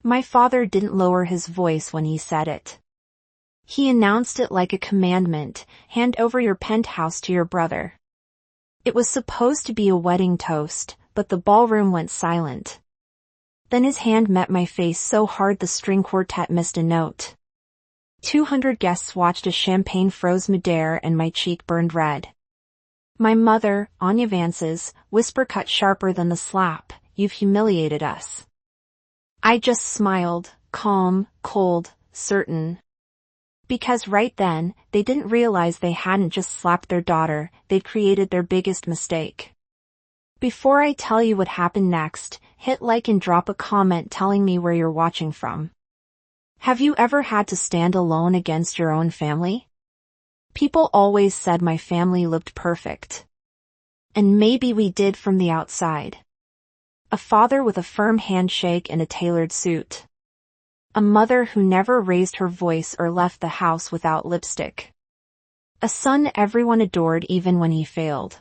My father didn't lower his voice when he said it. He announced it like a commandment: hand over your penthouse to your brother. It was supposed to be a wedding toast, but the ballroom went silent. Then his hand met my face so hard the string quartet missed a note. 200 guests watched as champagne froze midair and my cheek burned red. My mother, Anya Vance's, whisper cut sharper than the slap: "You've humiliated us." I just smiled, calm, cold, certain. Because right then, they didn't realize they hadn't just slapped their daughter, they'd created their biggest mistake. Before I tell you what happened next, hit like and drop a comment telling me where you're watching from. Have you ever had to stand alone against your own family? People always said my family looked perfect. And maybe we did from the outside. A father with a firm handshake and a tailored suit. A mother who never raised her voice or left the house without lipstick. A son everyone adored even when he failed.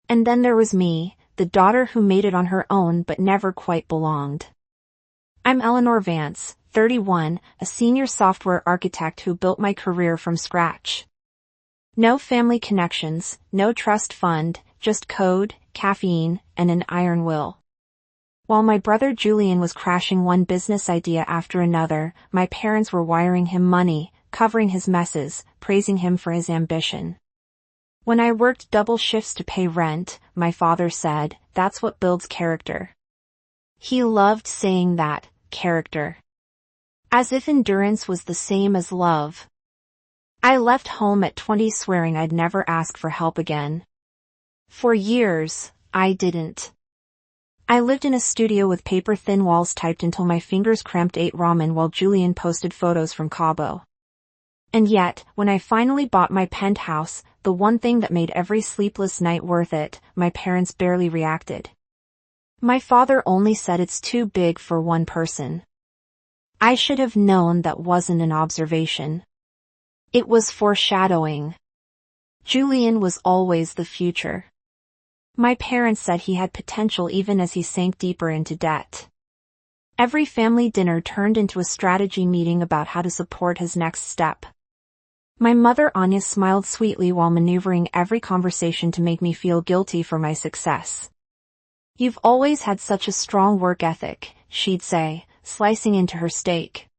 And then there was me, the daughter who made it on her own but never quite belonged. I'm Eleanor Vance, 31, a senior software architect who built my career from scratch. No family connections, no trust fund, just code, caffeine, and an iron will. While my brother Julian was crashing one business idea after another, my parents were wiring him money, covering his messes, praising him for his ambition. When I worked double shifts to pay rent, my father said, "That's what builds character." He loved saying that, character. As if endurance was the same as love. I left home at 20 swearing I'd never ask for help again. For years, I didn't. I lived in a studio with paper-thin walls typed until my fingers cramped, ate ramen while Julian posted photos from Cabo. And yet, when I finally bought my penthouse, the one thing that made every sleepless night worth it, my parents barely reacted. My father only said, "It's too big for one person." I should have known that wasn't an observation. It was foreshadowing. Julian was always the future. My parents said he had potential even as he sank deeper into debt. Every family dinner turned into a strategy meeting about how to support his next step. My mother Anya smiled sweetly while maneuvering every conversation to make me feel guilty for my success. "You've always had such a strong work ethic," she'd say, slicing into her steak.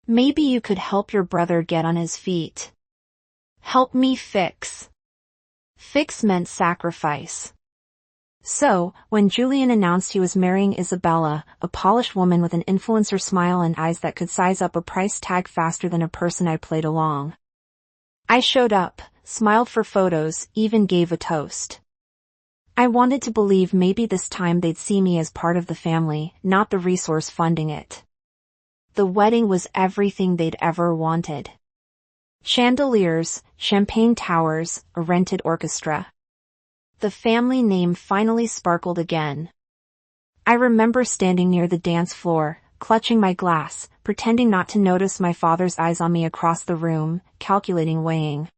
"Maybe you could help your brother get on his feet." Help me fix. Fix meant sacrifice. So, when Julian announced he was marrying Isabella, a polished woman with an influencer smile and eyes that could size up a price tag faster than a person I played along, I showed up, smiled for photos, even gave a toast. I wanted to believe maybe this time they'd see me as part of the family, not the resource funding it. The wedding was everything they'd ever wanted. Chandeliers, champagne towers, a rented orchestra. The family name finally sparkled again. I remember standing near the dance floor, clutching my glass, pretending not to notice my father's eyes on me across the room, calculating, weighing.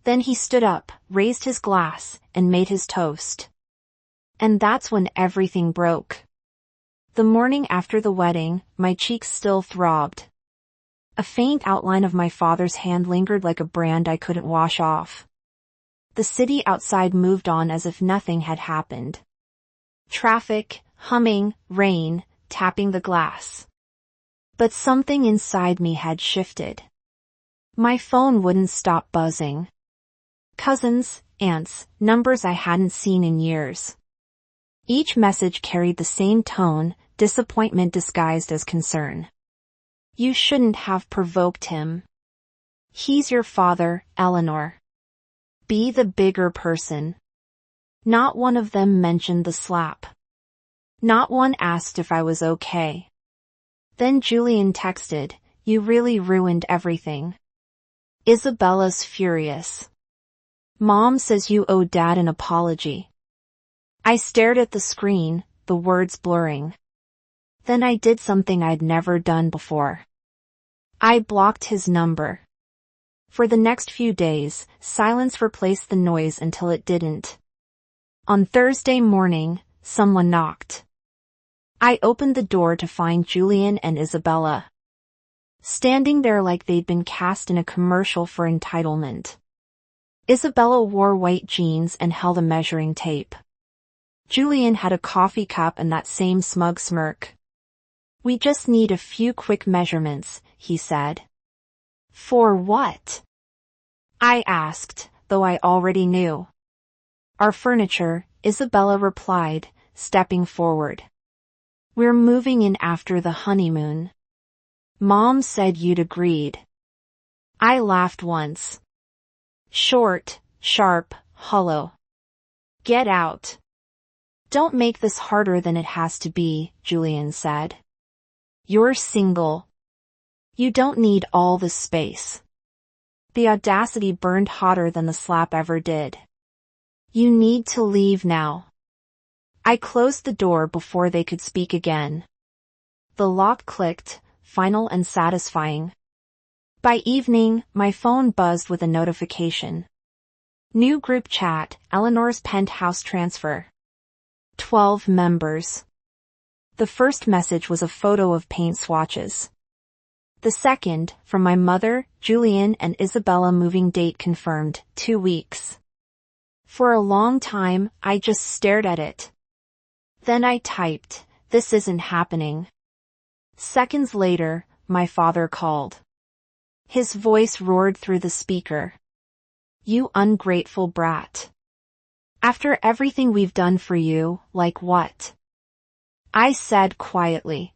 Then he stood up, raised his glass, and made his toast. And that's when everything broke. The morning after the wedding, my cheeks still throbbed. A faint outline of my father's hand lingered like a brand I couldn't wash off. The city outside moved on as if nothing had happened. Traffic, humming, rain, tapping the glass. But something inside me had shifted. My phone wouldn't stop buzzing. Cousins, aunts, numbers I hadn't seen in years. Each message carried the same tone, disappointment disguised as concern. "You shouldn't have provoked him. He's your father, Eleanor. Be the bigger person." Not one of them mentioned the slap. Not one asked if I was okay. Then Julian texted, "You really ruined everything. Isabella's furious. Mom says you owe Dad an apology." I stared at the screen, the words blurring. Then I did something I'd never done before. I blocked his number. For the next few days, silence replaced the noise until it didn't. On Thursday morning, someone knocked. I opened the door to find Julian and Isabella standing there like they'd been cast in a commercial for entitlement. Isabella wore white jeans and held a measuring tape. Julian had a coffee cup and that same smug smirk. "We just need a few quick measurements," he said. "For what?" I asked, though I already knew. "Our furniture," Isabella replied, stepping forward. "We're moving in after the honeymoon. Mom said you'd agreed." I laughed once. Short, sharp, hollow. "Get out." "Don't make this harder than it has to be," Julian said. "You're single. You don't need all this space." The audacity burned hotter than the slap ever did. "You need to leave now." I closed the door before they could speak again. The lock clicked, final and satisfying. By evening, my phone buzzed with a notification. New group chat, Eleanor's Penthouse transfer. 12 members. The first message was a photo of paint swatches. The second, from my mother, Julian and Isabella moving date confirmed, 2 weeks. For a long time, I just stared at it. Then I typed, "This isn't happening." Seconds later, my father called. His voice roared through the speaker. "You ungrateful brat. After everything we've done for you, like what?" I said quietly.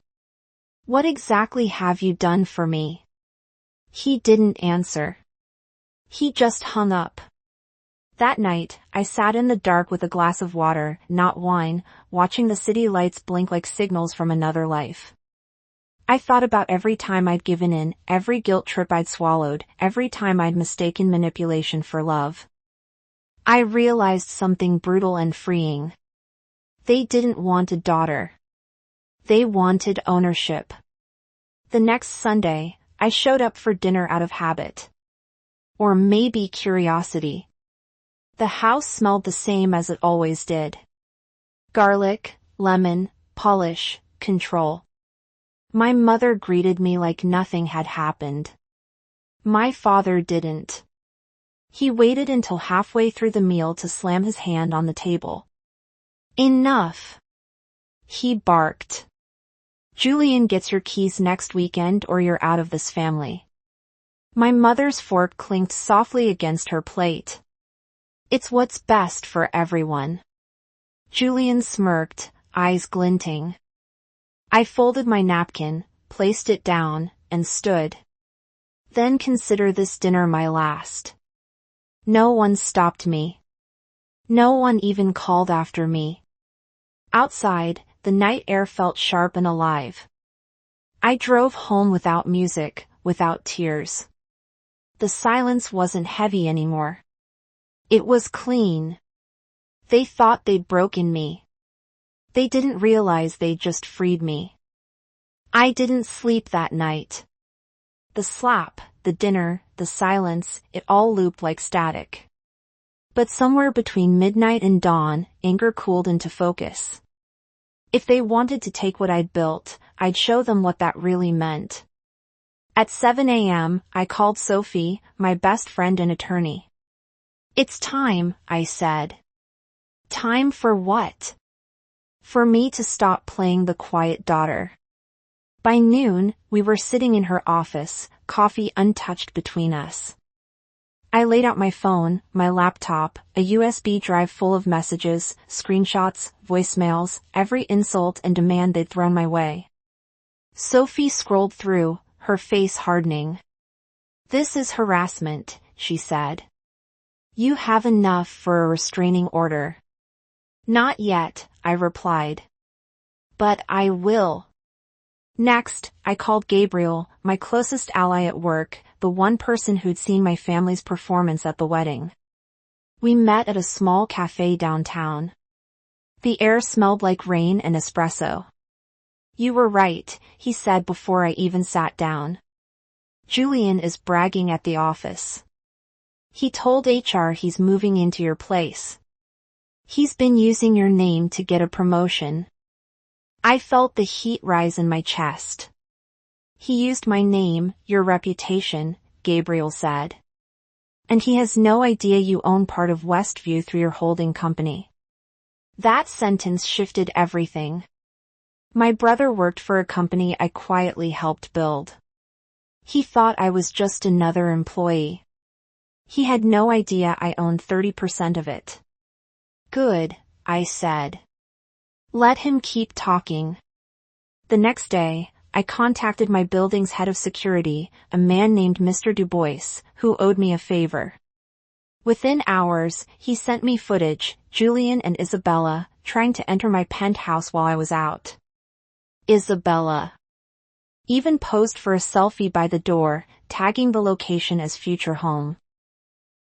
"What exactly have you done for me?" He didn't answer. He just hung up. That night, I sat in the dark with a glass of water, not wine, watching the city lights blink like signals from another life. I thought about every time I'd given in, every guilt trip I'd swallowed, every time I'd mistaken manipulation for love. I realized something brutal and freeing. They didn't want a daughter. They wanted ownership. The next Sunday, I showed up for dinner out of habit. Or maybe curiosity. The house smelled the same as it always did. Garlic, lemon, polish, control. My mother greeted me like nothing had happened. My father didn't. He waited until halfway through the meal to slam his hand on the table. "Enough!" he barked. "Julian gets your keys next weekend or you're out of this family." My mother's fork clinked softly against her plate. "It's what's best for everyone." Julian smirked, eyes glinting. I folded my napkin, placed it down, and stood. "Then consider this dinner my last." No one stopped me. No one even called after me. Outside, the night air felt sharp and alive. I drove home without music, without tears. The silence wasn't heavy anymore. It was clean. They thought they'd broken me. They didn't realize they'd just freed me. I didn't sleep that night. The slap, the dinner, the silence, it all looped like static. But somewhere between midnight and dawn, anger cooled into focus. If they wanted to take what I'd built, I'd show them what that really meant. At 7 a.m., I called Sophie, my best friend and attorney. "It's time," I said. "Time for what?" "For me to stop playing the quiet daughter." By noon, we were sitting in her office, coffee untouched between us. I laid out my phone, my laptop, a USB drive full of messages, screenshots, voicemails, every insult and demand they'd thrown my way. Sophie scrolled through, her face hardening. "This is harassment," she said. "You have enough for a restraining order." "Not yet," I replied. "But I will." Next, I called Gabriel, my closest ally at work, the one person who'd seen my family's performance at the wedding. We met at a small cafe downtown. The air smelled like rain and espresso. "You were right," he said before I even sat down. "Julian is bragging at the office. He told HR he's moving into your place. He's been using your name to get a promotion." I felt the heat rise in my chest. He used my name, your reputation, Gabriel said. And he has no idea you own part of Westview through your holding company. That sentence shifted everything. My brother worked for a company I quietly helped build. He thought I was just another employee. He had no idea I owned 30% of it. Good, I said. Let him keep talking. The next day, I contacted my building's head of security, a man named Mr. Dubois, who owed me a favor. Within hours, he sent me footage, Julian and Isabella, trying to enter my penthouse while I was out. Isabella even posed for a selfie by the door, tagging the location as future home.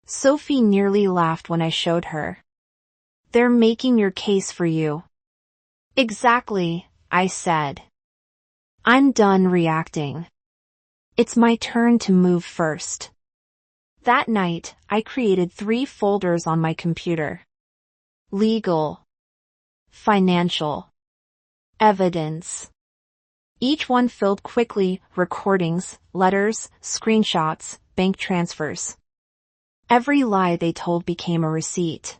Sophie nearly laughed when I showed her. They're making your case for you. Exactly, I said. I'm done reacting. It's my turn to move first. That night, I created 3 folders on my computer. Legal. Financial. Evidence. Each one filled quickly, recordings, letters, screenshots, bank transfers. Every lie they told became a receipt.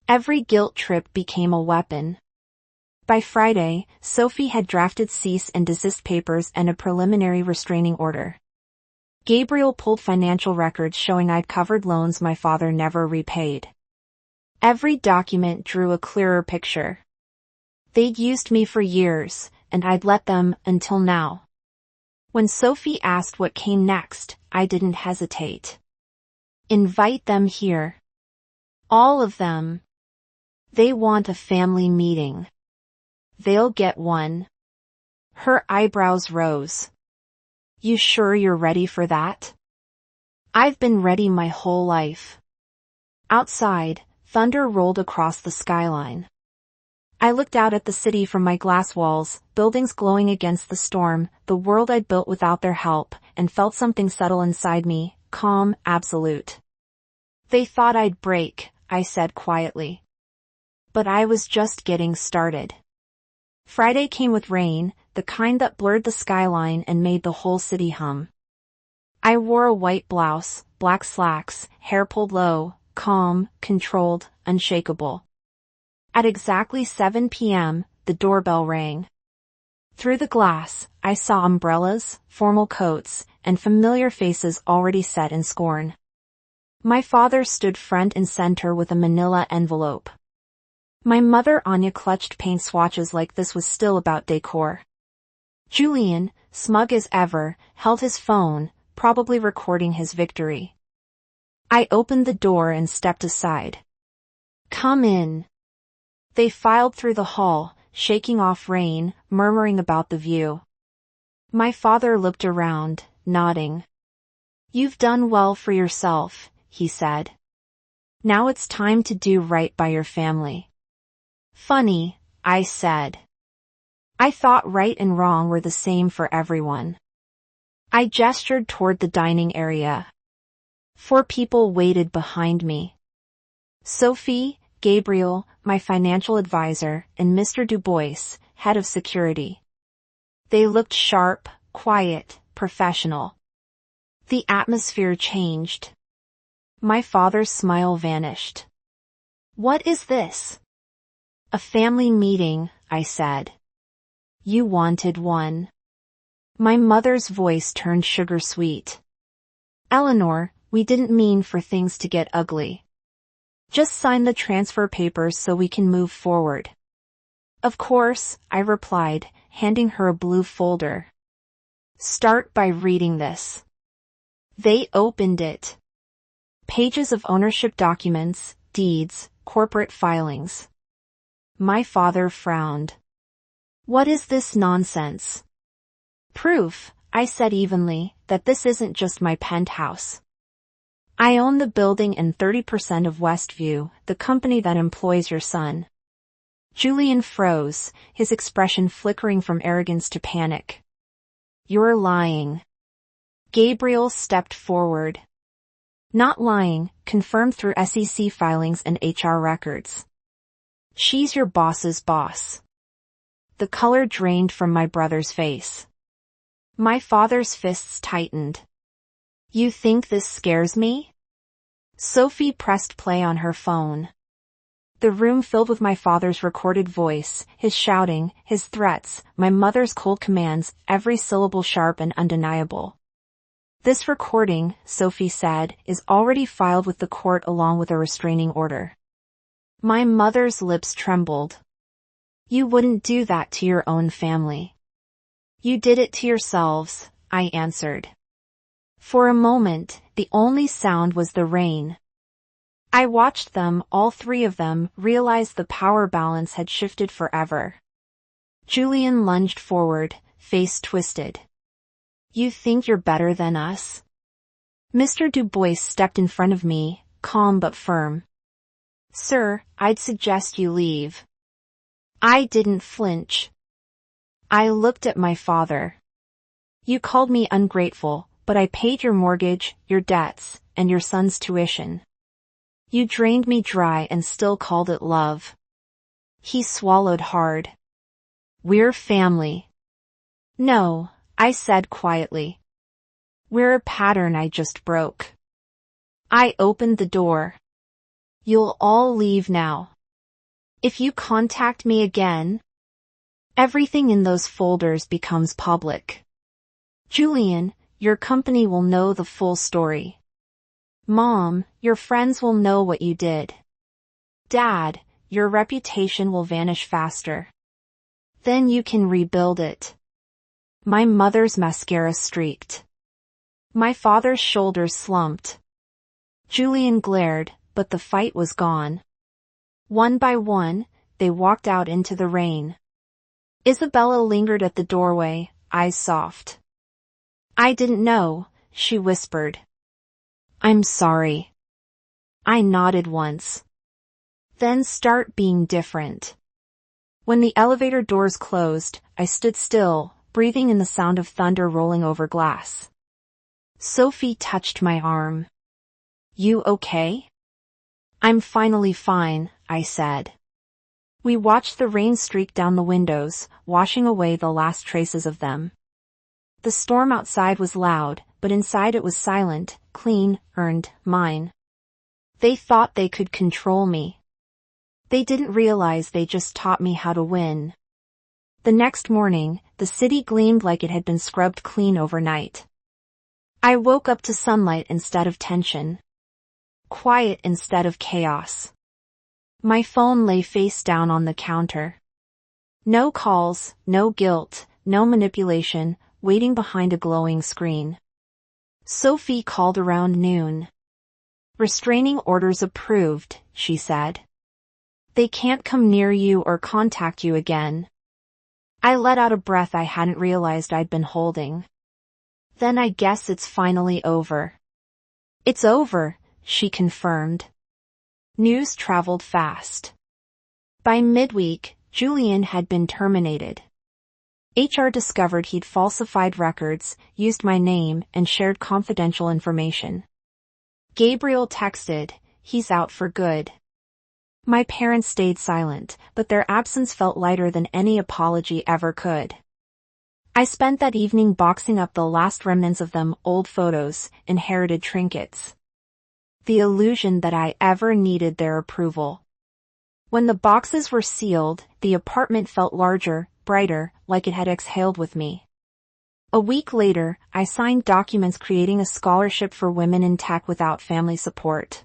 Every guilt trip became a weapon. By Friday, Sophie had drafted cease and desist papers and a preliminary restraining order. Gabriel pulled financial records showing I'd covered loans my father never repaid. Every document drew a clearer picture. They'd used me for years, and I'd let them until now. When Sophie asked what came next, I didn't hesitate. Invite them here. All of them. They want a family meeting. They'll get one. Her eyebrows rose. You sure you're ready for that? I've been ready my whole life. Outside, thunder rolled across the skyline. I looked out at the city from my glass walls, buildings glowing against the storm, the world I'd built without their help, and felt something settle inside me, calm, absolute. They thought I'd break, I said quietly. But I was just getting started. Friday came with rain, the kind that blurred the skyline and made the whole city hum. I wore a white blouse, black slacks, hair pulled low, calm, controlled, unshakable. At exactly 7 p.m., the doorbell rang. Through the glass, I saw umbrellas, formal coats, and familiar faces already set in scorn. My father stood front and center with a manila envelope. My mother Anya clutched paint swatches like this was still about decor. Julian, smug as ever, held his phone, probably recording his victory. I opened the door and stepped aside. Come in. They filed through the hall, shaking off rain, murmuring about the view. My father looked around, nodding. You've done well for yourself, he said. Now it's time to do right by your family. Funny, I said. I thought right and wrong were the same for everyone. I gestured toward the dining area. 4 people waited behind me. Sophie, Gabriel, my financial advisor, and Mr. Dubois, head of security. They looked sharp, quiet, professional. The atmosphere changed. My father's smile vanished. What is this? A family meeting, I said. You wanted one. My mother's voice turned sugar sweet. Eleanor, we didn't mean for things to get ugly. Just sign the transfer papers so we can move forward. Of course, I replied, handing her a blue folder. Start by reading this. They opened it. Pages of ownership documents, deeds, corporate filings. My father frowned. What is this nonsense? Proof, I said evenly, that this isn't just my penthouse. I own the building and 30% of Westview, the company that employs your son. Julian froze, his expression flickering from arrogance to panic. You're lying. Gabriel stepped forward. Not lying, confirmed through SEC filings and HR records. She's your boss's boss. the color drained from my brother's face. My father's fists tightened. You think this scares me? Sophie pressed play on her phone. The room filled with my father's recorded voice, his shouting, his threats, my mother's cold commands, every syllable sharp and undeniable. This recording, Sophie said, is already filed with the court along with a restraining order. My mother's lips trembled. You wouldn't do that to your own family. You did it to yourselves, I answered. For a moment, the only sound was the rain. I watched them, all three of them, realize the power balance had shifted forever. Julian lunged forward, face twisted. You think you're better than us? Mr. Du Bois stepped in front of me, calm but firm. Sir, I'd suggest you leave. I didn't flinch. I looked at my father. You called me ungrateful, but I paid your mortgage, your debts, and your son's tuition. You drained me dry and still called it love. He swallowed hard. We're family. No, I said quietly. We're a pattern I just broke. I opened the door. You'll all leave now. If you contact me again, everything in those folders becomes public. Julian, your company will know the full story. Mom, your friends will know what you did. Dad, your reputation will vanish faster. Then you can rebuild it. My mother's mascara streaked. My father's shoulders slumped. Julian glared, but the fight was gone. One by one, they walked out into the rain. Isabella lingered at the doorway, eyes soft. I didn't know, she whispered. I'm sorry. I nodded once. Then start being different. When the elevator doors closed, I stood still, breathing in the sound of thunder rolling over glass. Sophie touched my arm. You okay? I'm finally fine, I said. We watched the rain streak down the windows, washing away the last traces of them. The storm outside was loud, but inside it was silent, clean, earned, mine. They thought they could control me. They didn't realize they just taught me how to win. The next morning, the city gleamed like it had been scrubbed clean overnight. I woke up to sunlight instead of tension. Quiet instead of chaos. My phone lay face down on the counter. No calls, no guilt, no manipulation, waiting behind a glowing screen. Sophie called around noon. Restraining orders approved, she said. They can't come near you or contact you again. I let out a breath I hadn't realized I'd been holding. Then I guess it's finally over. It's over, she confirmed. News traveled fast. By midweek, Julian had been terminated. HR discovered he'd falsified records, used my name, and shared confidential information. Gabriel texted, he's out for good. My parents stayed silent, but their absence felt lighter than any apology ever could. I spent that evening boxing up the last remnants of them, old photos, inherited trinkets. The illusion that I ever needed their approval. When the boxes were sealed, the apartment felt larger, brighter, like it had exhaled with me. A week later, I signed documents creating a scholarship for women in tech without family support.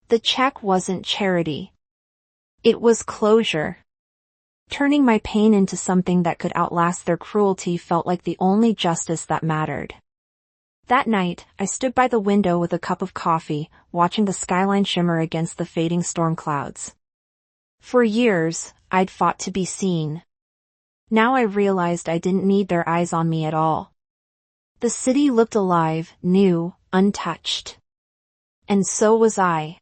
The check wasn't charity. It was closure. Turning my pain into something that could outlast their cruelty felt like the only justice that mattered. That night, I stood by the window with a cup of coffee, watching the skyline shimmer against the fading storm clouds. For years, I'd fought to be seen. Now I realized I didn't need their eyes on me at all. The city looked alive, new, untouched. And so was I.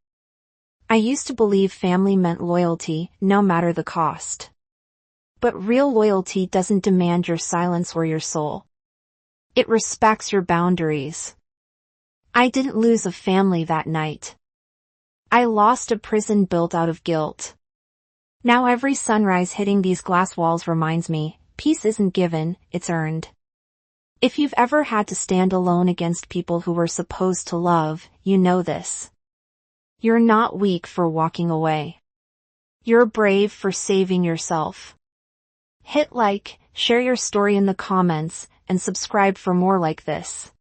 I used to believe family meant loyalty, no matter the cost. But real loyalty doesn't demand your silence or your soul. It respects your boundaries. I didn't lose a family that night. I lost a prison built out of guilt. Now every sunrise hitting these glass walls reminds me, peace isn't given, it's earned. If you've ever had to stand alone against people who were supposed to love, you know this. You're not weak for walking away. You're brave for saving yourself. Hit like, share your story in the comments, and subscribe for more like this.